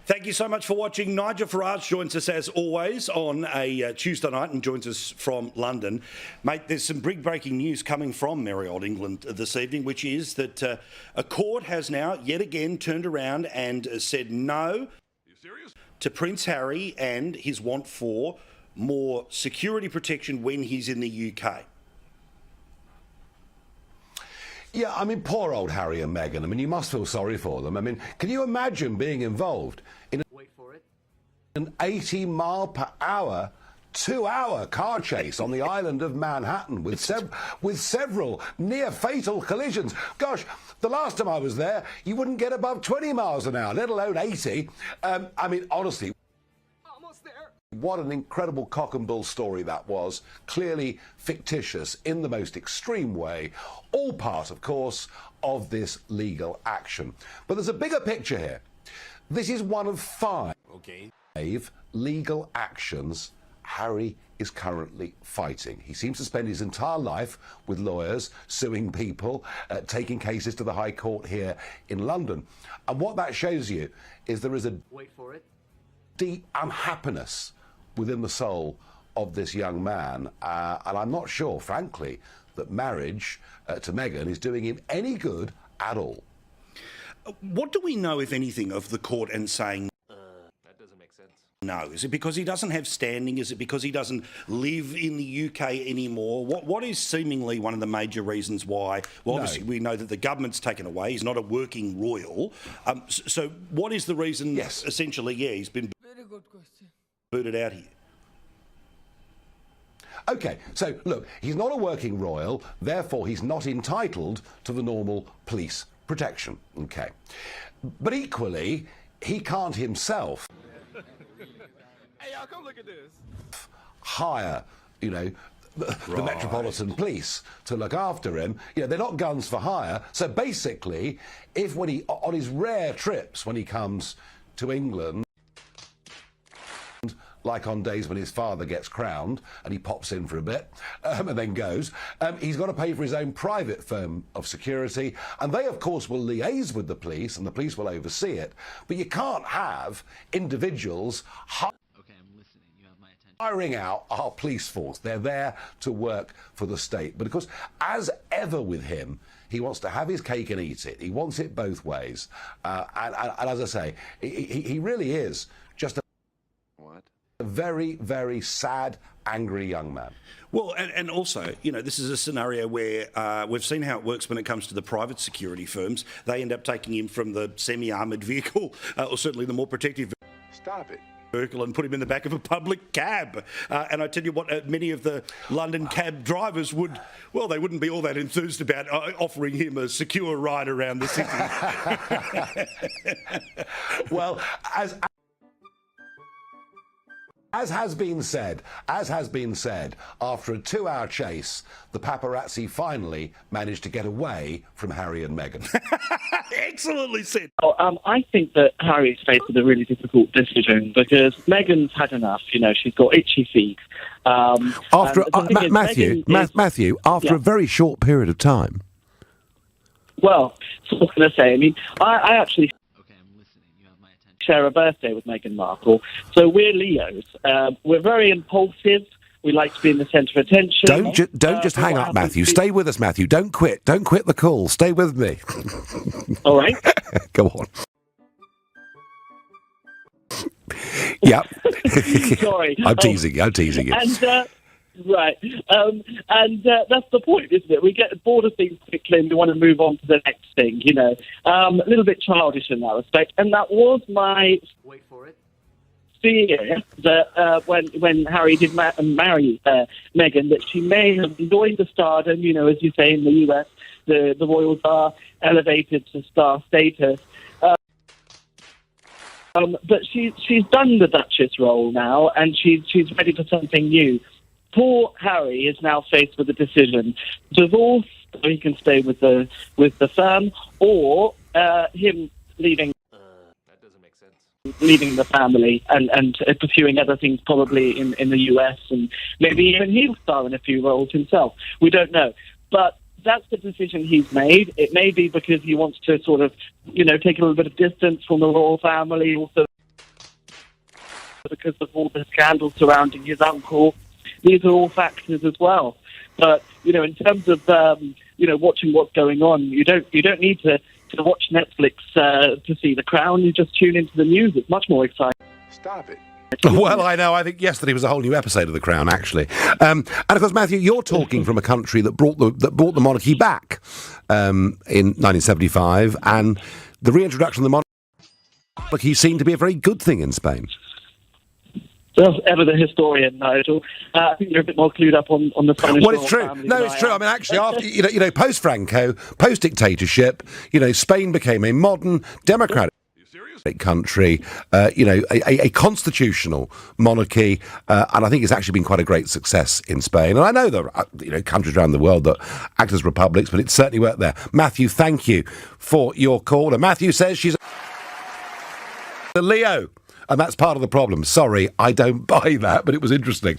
Thank you so much for watching. Nigel Farage joins us as always on a Tuesday night and joins us from London. Mate, there's some big breaking news coming from merry old England this evening, which is that a court has now yet again turned around and said no to Prince Harry and his want for more security protection when he's in the UK. Yeah, I mean, poor old Harry and Meghan. I mean, you must feel sorry for them. I mean, can you imagine being involved in an 80-mile-per-hour, 2-hour car chase on the island of Manhattan with several near-fatal collisions? Gosh, the last time I was there, you wouldn't get above 20 miles an hour, let alone 80. I mean, honestly, what an incredible cock and bull story that was. Clearly fictitious in the most extreme way. All part, of course, of this legal action. But there's a bigger picture here. This is one of five legal actions Harry is currently fighting. He seems to spend his entire life with lawyers, suing people, taking cases to the High Court here in London. And what that shows you is there is a deep unhappiness within the soul of this young man. And I'm not sure, frankly, that marriage to Meghan is doing him any good at all. What do we know, if anything, of the court and saying that doesn't make sense? no? Is it because he doesn't have standing? Is it because he doesn't live in the UK anymore? What is seemingly one of the major reasons why? Well, obviously, we know that the government's taken away. He's not a working royal. So what is the reason, essentially, he's been Very good question. booted out here? OK, so, look, he's not a working royal, therefore he's not entitled to the normal police protection. OK. But equally, he can't himself Hey, y'all, come look at this. hire, you know, the Metropolitan Police to look after him. You know, they're not guns for hire. So basically, if when he, on his rare trips when he comes to England, like on days when his father gets crowned and he pops in for a bit and then goes, he's got to pay for his own private firm of security, and they of course will liaise with the police and the police will oversee it, but you can't have individuals hiring out our police force. They're there to work for the state. But of course, as ever with him, he wants to have his cake and eat it. He wants it both ways. And as I say, he really is just a very, very sad, angry young man. Well, and also, you know, this is a scenario where we've seen how it works when it comes to the private security firms. They end up taking him from the semi-armoured vehicle, or certainly the more protective vehicle, and put him in the back of a public cab. And I tell you what, many of the London cab drivers would, well, they wouldn't be all that enthused about offering him a secure ride around the city. Well, As has been said, after a 2-hour chase, the paparazzi finally managed to get away from Harry and Meghan. Excellently said. I think that Harry's faced with a really difficult decision because Meghan's had enough. You know, she's got itchy feet. After Matthew, after a very short period of time. Well, so what can I say? I mean, I actually share a birthday with Meghan Markle. So we're Leos. We're very impulsive. We like to be in the centre of attention. Don't just hang up, Matthew. Stay with us, Matthew. Don't quit. Don't quit the call. Stay with me. All right. Go on. Yeah. Sorry. I'm teasing you. And, right. And that's the point, isn't it? We get bored of things quickly and we want to move on to the next thing, you know. A little bit childish in that respect. And that was my fear that when Harry did marry Meghan, that she may have joined the stardom, you know, as you say in the US, the royals are elevated to star status. But she's done the Duchess role now, and she's ready for something new. Poor Harry is now faced with a decision: divorce, so he can stay with the firm, or him leaving. That doesn't make sense. Leaving the family and pursuing other things, probably in the US, and maybe even he'll star in a few roles himself. We don't know, but that's the decision he's made. It may be because he wants to sort of, you know, take a little bit of distance from the royal family. Also, because of all the scandals surrounding his uncle. These are all factors as well. But, in terms of, watching what's going on, you don't need to watch Netflix to see The Crown. You just tune into the news. It's much more exciting. Stop it. Well, I know. I think yesterday was a whole new episode of The Crown, actually. And of course, Matthew, you're talking from a country that brought the monarchy back in 1975, and the reintroduction of the monarchy seemed to be a very good thing in Spain. Well, ever the historian, Nigel. I think you're a bit more clued up on the Spanish Well, it's true. No, it's true. I mean, actually, after post-Franco, post-dictatorship, Spain became a modern democratic country, a constitutional monarchy, and I think it's actually been quite a great success in Spain. And I know there are, countries around the world that act as republics, but it certainly worked there. Matthew, thank you for your call. And Matthew says she's a Leo, and that's part of the problem. Sorry, I don't buy that, but it was interesting.